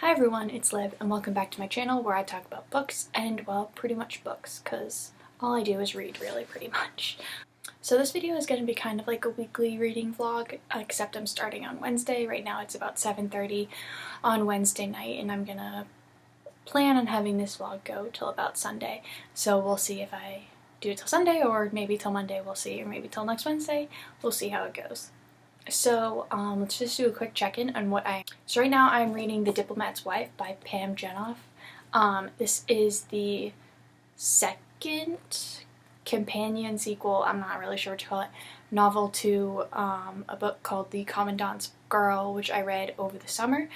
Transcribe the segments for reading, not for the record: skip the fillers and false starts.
Hi everyone, it's Liv and welcome back to my channel where I talk about books and, well, pretty much books, because all I do is read, really, pretty much. So this video is going to be kind of like a weekly reading vlog, except I'm starting on Wednesday. Right now it's about 7:30 on Wednesday night, and I'm gonna plan on having this vlog go till about Sunday. So we'll see if I do it till Sunday, or maybe till Monday, we'll see, or maybe till next Wednesday. We'll see how it goes. So let's just do a quick check-in on So right now I'm reading The Diplomat's Wife by Pam Jenoff. This is the second companion sequel, I'm not really sure what to call it, novel to a book called The Commandant's Girl, which I read over the summer.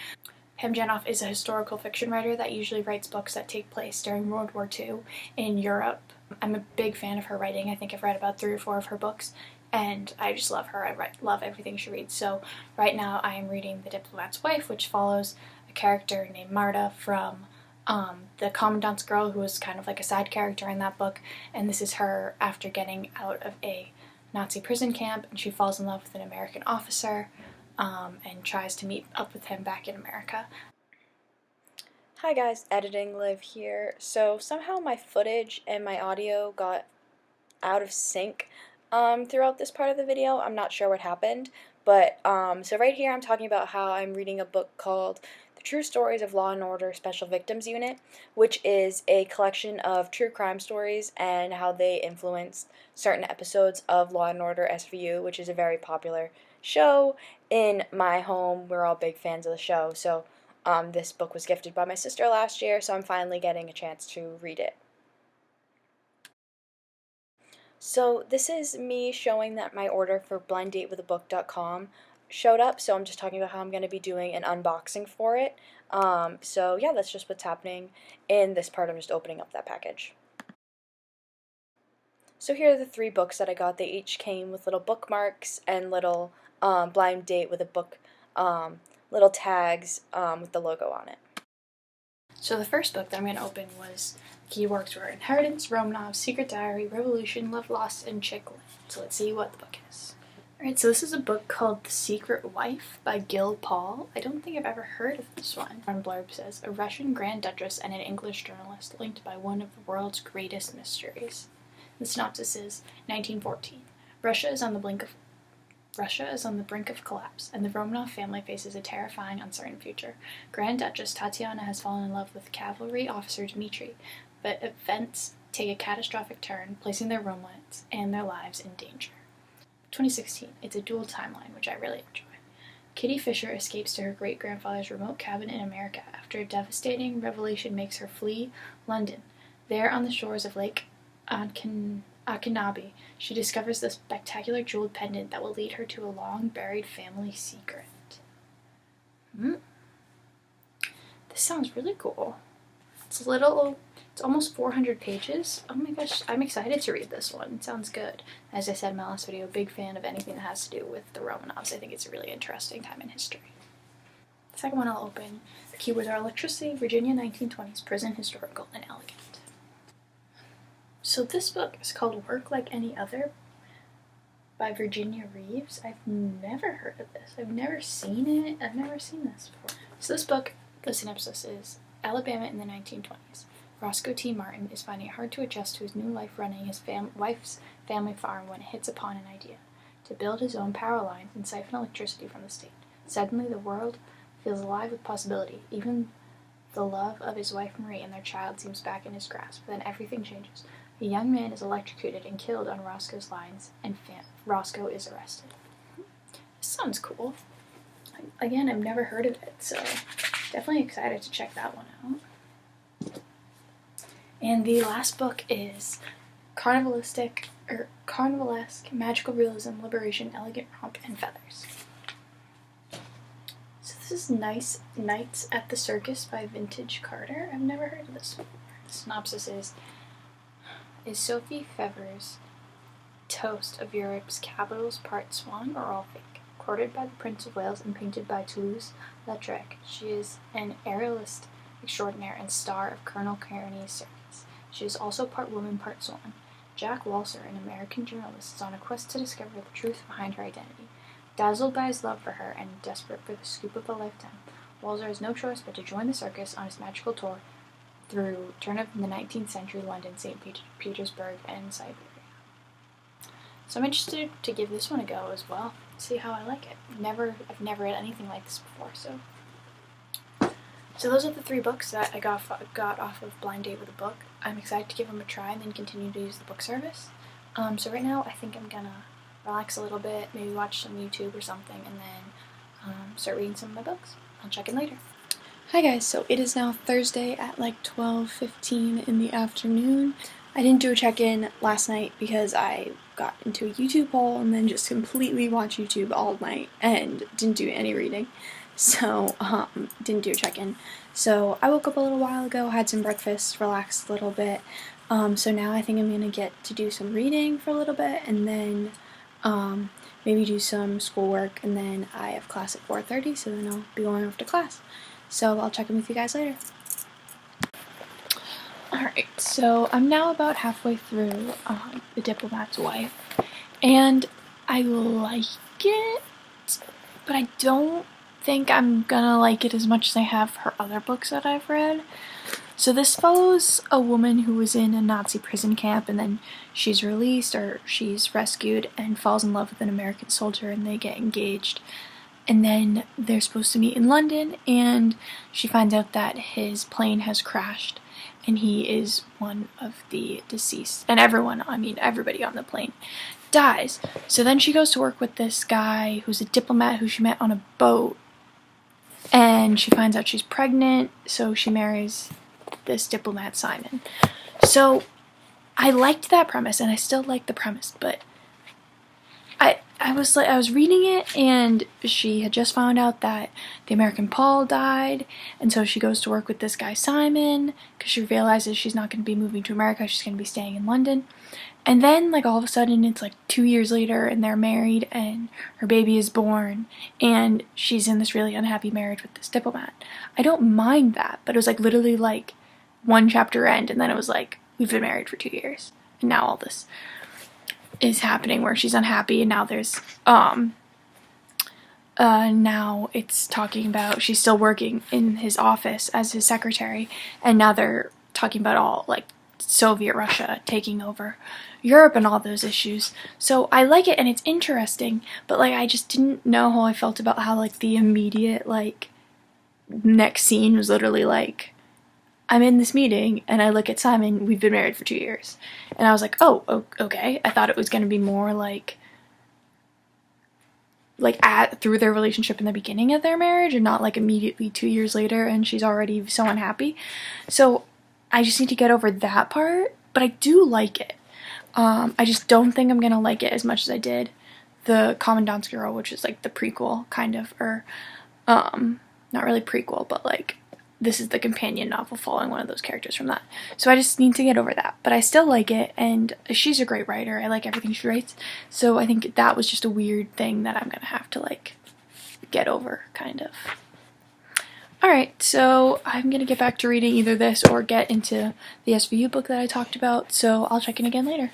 Pam Jenoff is a historical fiction writer that usually writes books that take place during World War II in Europe. I'm a big fan of her writing. I think I've read about 3 or 4 of her books, and I just love her. I love everything she reads. So right now I am reading The Diplomat's Wife, which follows a character named Marta from The Commandant's Girl, who was kind of like a side character in that book, and this is her after getting out of a Nazi prison camp, and she falls in love with an American officer and tries to meet up with him back in America. Hi guys, Editing Liv here. So somehow my footage and my audio got out of sync throughout this part of the video. I'm not sure what happened, but so right here I'm talking about how I'm reading a book called The True Stories of Law & Order Special Victims Unit, which is a collection of true crime stories and how they influenced certain episodes of Law & Order SVU, which is a very popular show in my home. We're all big fans of the show, so this book was gifted by my sister last year, so I'm finally getting a chance to read it. So this is me showing that my order for blinddatewithabook.com showed up, so I'm just talking about how I'm going to be doing an unboxing for it. So yeah, that's just what's happening in this part. I'm just opening up that package. So here are the 3 books that I got. They each came with little bookmarks and little blind date with a book, little tags with the logo on it. So the first book that I'm going to open was keywords were Inheritance, Romanov, Secret Diary, Revolution, Love Lost, and Chick Lit. So let's see what the book is. Alright, so this is a book called The Secret Wife by Gil Paul. I don't think I've ever heard of this one. One blurb says, a Russian Grand Duchess and an English journalist linked by one of the world's greatest mysteries. The synopsis is 1914. Russia is on the brink of collapse, and the Romanov family faces a terrifying, uncertain future. Grand Duchess Tatiana has fallen in love with cavalry officer Dmitri, but events take a catastrophic turn, placing their romance and their lives in danger. 2016. It's a dual timeline, which I really enjoy. Kitty Fisher escapes to her great-grandfather's remote cabin in America after a devastating revelation makes her flee London. There, on the shores of Lake Akinabi, she discovers the spectacular jeweled pendant that will lead her to a long-buried family secret. This sounds really cool. It's almost 400 pages. Oh my gosh, I'm excited to read this one. It sounds good. As I said in my last video, big fan of anything that has to do with the Romanovs. I think it's a really interesting time in history. The second one I'll open. The keywords are electricity, Virginia 1920s, prison, historical, and elegant. So this book is called Work Like Any Other by Virginia Reeves. I've never heard of this. I've never seen it. I've never seen this before. So this book, the synopsis is Alabama in the 1920s. Roscoe T. Martin is finding it hard to adjust to his new life running his wife's family farm when it hits upon an idea to build his own power lines and siphon electricity from the state. Suddenly the world feels alive with possibility. Even the love of his wife Marie and their child seems back in his grasp. Then everything changes. A young man is electrocuted and killed on Roscoe's lines, and Roscoe is arrested. This sounds cool. Again, I've never heard of it, so definitely excited to check that one out. And the last book is Carnivalesque Magical Realism, Liberation, Elegant Romp, and Feathers. So this is Nice Nights at the Circus by Vintage Carter. I've never heard of this one. The synopsis is Sophie Fevre's Toast of Europe's Capitals part swan or all fake? Quoted by the Prince of Wales and painted by Toulouse-Lautrec, she is an aerialist extraordinaire and star of Colonel Kearney's circus. She is also part woman, part swan. Jack Walser, an American journalist, is on a quest to discover the truth behind her identity. Dazzled by his love for her and desperate for the scoop of a lifetime, Walzer has no choice but to join the circus on his magical tour through turn of the 19th century London, St. Petersburg, and Siberia. So I'm interested to give this one a go as well, see how I like it. I've never read anything like this before, so those are the 3 books that I got off of Blind Date with a Book. I'm excited to give them a try and then continue to use the book service. So right now I think I'm gonna relax a little bit, maybe watch some YouTube or something, and then start reading some of my books. I'll check in later. Hi guys, so it is now Thursday at like 12:15 in the afternoon. I didn't do a check-in last night because I got into a YouTube hole and then just completely watched YouTube all night and didn't do any reading. So, didn't do a check-in. So I woke up a little while ago, had some breakfast, relaxed a little bit. So now I think I'm gonna get to do some reading for a little bit and then maybe do some schoolwork, and then I have class at 4:30, so then I'll be going off to class. So I'll check in with you guys later. Alright, so I'm now about halfway through The Diplomat's Wife, and I like it, but I don't think I'm gonna like it as much as I have her other books that I've read. So this follows a woman who was in a Nazi prison camp, and then she's released, or she's rescued, and falls in love with an American soldier, and they get engaged. And then they're supposed to meet in London, and she finds out that his plane has crashed, and he is one of the deceased. And everybody on the plane dies. So then she goes to work with this guy who's a diplomat who she met on a boat, and she finds out she's pregnant, so she marries this diplomat, Simon. So I liked that premise, and I still like the premise, but I was reading it, and she had just found out that the American Paul died, and so she goes to work with this guy Simon because she realizes she's not going to be moving to America, she's going to be staying in London. And then like all of a sudden it's like 2 years later, and they're married, and her baby is born, and she's in this really unhappy marriage with this diplomat. I don't mind that, but it was like literally like 1 chapter end, and then it was like, we've been married for 2 years, and now all this is happening where she's unhappy, and now there's now it's talking about she's still working in his office as his secretary, and now they're talking about all like Soviet Russia taking over Europe and all those issues. So I like it, and it's interesting, but like I just didn't know how I felt about how like the immediate like next scene was literally like, I'm in this meeting, and I look at Simon, we've been married for 2 years. And I was like, oh, okay. I thought it was going to be more like through their relationship in the beginning of their marriage, and not like immediately 2 years later and she's already so unhappy. So I just need to get over that part, but I do like it. I just don't think I'm going to like it as much as I did The Commandant's Girl, which is like the prequel, kind of, or not really prequel, but like this is the companion novel following one of those characters from that. So I just need to get over that. But I still like it, and she's a great writer. I like everything she writes. So I think that was just a weird thing that I'm going to have to like get over, kind of. Alright, so I'm going to get back to reading either this or get into the SVU book that I talked about. So I'll check in again later.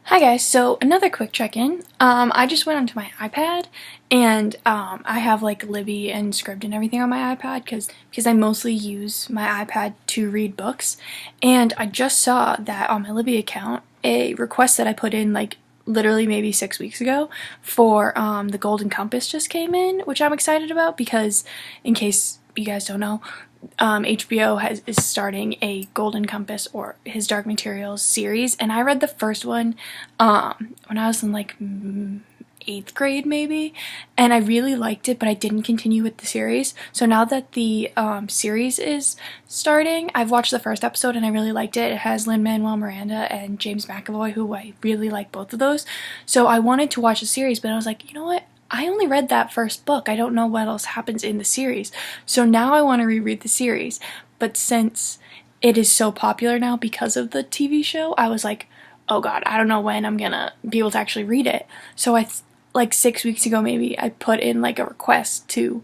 Hi guys, so another quick check-in. I just went onto my iPad, and I have like Libby and Scribd and everything on my iPad because I mostly use my iPad to read books, and I just saw that on my Libby account a request that I put in like literally maybe 6 weeks ago for the Golden Compass just came in, which I'm excited about because, in case you guys don't know, HBO is starting a Golden Compass or His Dark Materials series, and I read the first one when I was in like 8th grade maybe, and I really liked it, but I didn't continue with the series. So now that the series is starting, I've watched the first episode and I really liked it. It has Lin-Manuel Miranda and James McAvoy, who I really like both of those. So I wanted to watch the series, but I was like, you know what? I only read that first book. I don't know what else happens in the series. So now I want to reread the series. But since it is so popular now because of the TV show, I was like, oh god, I don't know when I'm gonna be able to actually read it. So like 6 weeks ago maybe, I put in like a request to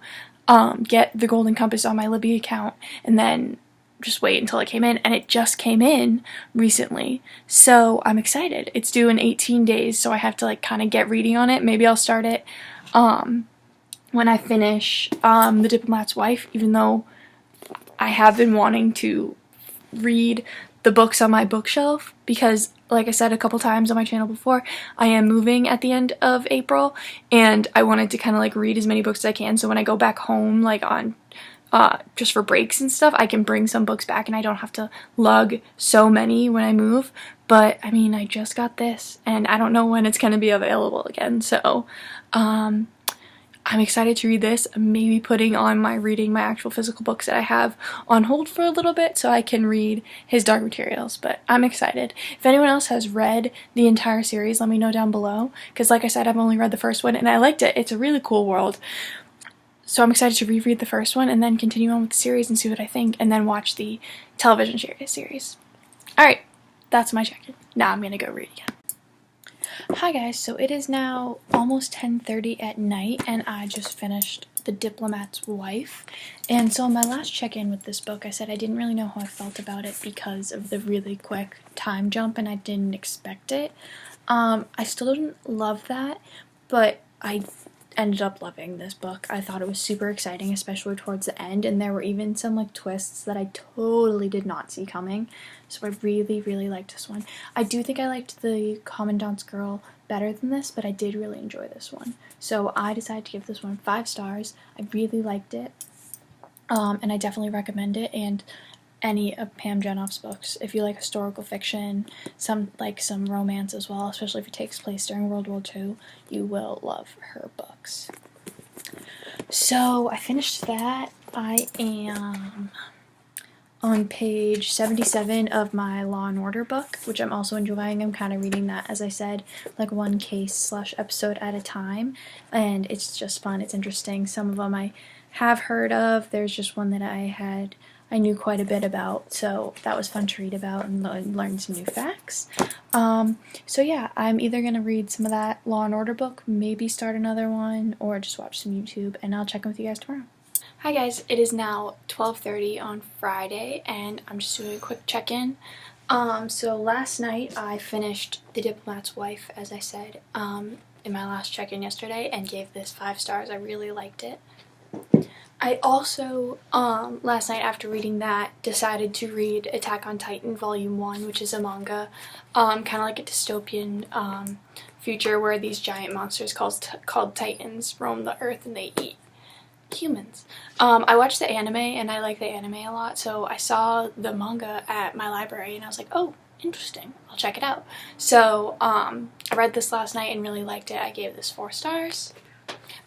get the Golden Compass on my Libby account, and then just wait until it came in, and it just came in recently, so I'm excited. It's due in 18 days, so I have to like kind of get reading on it. Maybe I'll start it when I finish The Diplomat's Wife, even though I have been wanting to read the books on my bookshelf because, like I said a couple times on my channel before, I am moving at the end of April, and I wanted to kind of like read as many books as I can, so when I go back home, like on just for breaks and stuff, I can bring some books back and I don't have to lug so many when I move. But I mean, I just got this and I don't know when it's going to be available again, so I'm excited to read this. I'm maybe putting on my actual physical books that I have on hold for a little bit so I can read his Dark Materials, but I'm excited. If anyone else has read the entire series, let me know down below, because like I said, I've only read the first one and I liked it. It's a really cool world. So I'm excited to reread the first one and then continue on with the series and see what I think, and then watch the television series. Alright, that's my check-in. Now I'm gonna go read again. Hi guys, so it is now almost 10:30 at night and I just finished The Diplomat's Wife. And so my last check-in with this book, I said I didn't really know how I felt about it because of the really quick time jump and I didn't expect it. I still didn't love that, but I ended up loving this book. I thought it was super exciting, especially towards the end, and there were even some like twists that I totally did not see coming. So I really, really liked this one. I do think I liked The Commandant's Girl better than this, but I did really enjoy this one. So I decided to give this one 5 stars. I really liked it, and I definitely recommend it. And any of Pam Jenoff's books, if you like historical fiction, some romance as well, especially if it takes place during World War II, you will love her books. So I finished that. I am on page 77 of my Law & Order book, which I'm also enjoying. I'm kind of reading that, as I said, like one case/episode at a time, and it's just fun. It's interesting. Some of them I have heard of. There's just one that I knew quite a bit about, so that was fun to read about and learn some new facts. So yeah, I'm either going to read some of that Law & Order book, maybe start another one, or just watch some YouTube, and I'll check in with you guys tomorrow. Hi guys, it is now 12:30 on Friday, and I'm just doing a quick check-in. So last night I finished The Diplomat's Wife, as I said, in my last check-in yesterday, and gave this 5 stars. I really liked it. I also, last night after reading that, decided to read Attack on Titan Volume 1, which is a manga, kind of like a dystopian future where these giant monsters called Titans roam the earth and they eat humans. I watched the anime and I like the anime a lot, so I saw the manga at my library and I was like, oh, interesting, I'll check it out. So I read this last night and really liked it. I gave this 4 stars.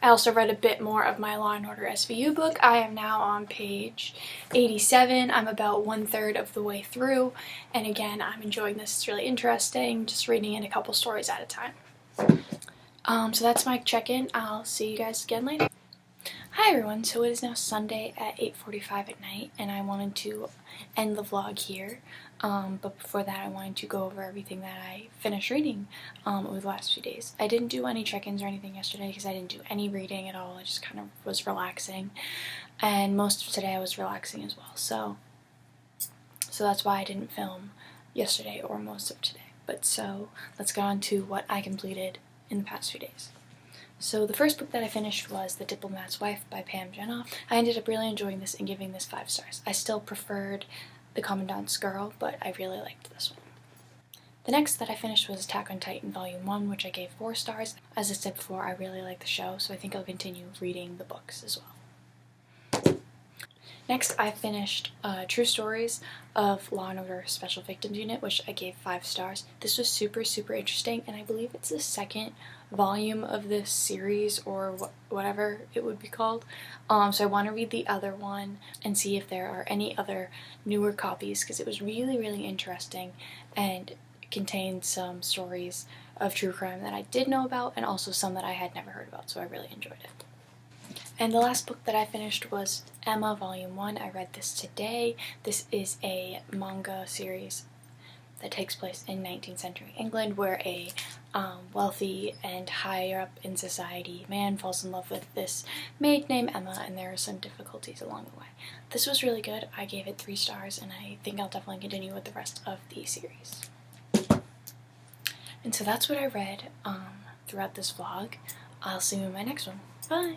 I also read a bit more of my Law & Order SVU book. I am now on page 87. I'm about 1/3 of the way through, and again, I'm enjoying this. It's really interesting, just reading in a couple stories at a time. So that's my check-in. I'll see you guys again later. Hi everyone, so it is now Sunday at 8:45 at night, and I wanted to end the vlog here, but before that I wanted to go over everything that I finished reading over the last few days. I didn't do any check-ins or anything yesterday because I didn't do any reading at all. I just kind of was relaxing, and most of today I was relaxing as well, so that's why I didn't film yesterday or most of today. But so let's go on to what I completed in the past few days. So the first book that I finished was The Diplomat's Wife by Pam Jenoff. I ended up really enjoying this and giving this 5 stars. I still preferred The Commandant's Girl, but I really liked this one. The next that I finished was Attack on Titan Volume 1, which I gave 4 stars. As I said before, I really like the show, so I think I'll continue reading the books as well. Next, I finished True Stories of Law & Order Special Victims Unit, which I gave 5 stars. This was super, super interesting, and I believe it's the second volume of this series, or whatever it would be called. So I want to read the other one and see if there are any other newer copies, because it was really, really interesting and contained some stories of true crime that I did know about and also some that I had never heard about, so I really enjoyed it. And the last book that I finished was Emma Volume 1. I read this today. This is a manga series that takes place in 19th century England, where a wealthy and higher up in society man falls in love with this maid named Emma, and there are some difficulties along the way. This was really good. I gave it 3 stars, and I think I'll definitely continue with the rest of the series. And so that's what I read throughout this vlog. I'll see you in my next one. Bye!